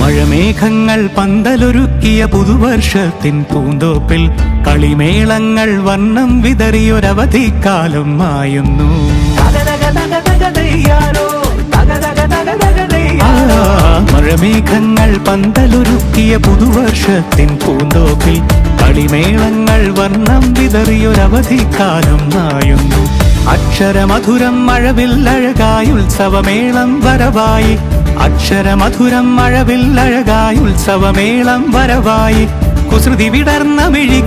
മഴമേഘങ്ങൾ പന്തലൊരുക്കിയ പുതുവർഷത്തിൻ പൂന്തോപ്പിൽ കളിമേളങ്ങൾ വർണ്ണം വിതറിയൊരവധിക്കാലം മായുന്നു. മഴമേഘങ്ങൾ പന്തലൊരുക്കിയ പുതുവർഷത്തിൻ പൂന്തോപ്പിൽ കളിമേളങ്ങൾ വർണ്ണം വിതറിയൊരവധിക്കാലം മായുന്നു. അക്ഷരമധുരം മഴവില്ലഴകായി ഉത്സവമേളം വരവായി, അക്ഷരമധുരം മഴവില്ലഴകായി ഉത്സവമേളം വരവായി, കുസൃതി വിടർന്ന മിഴിക്കു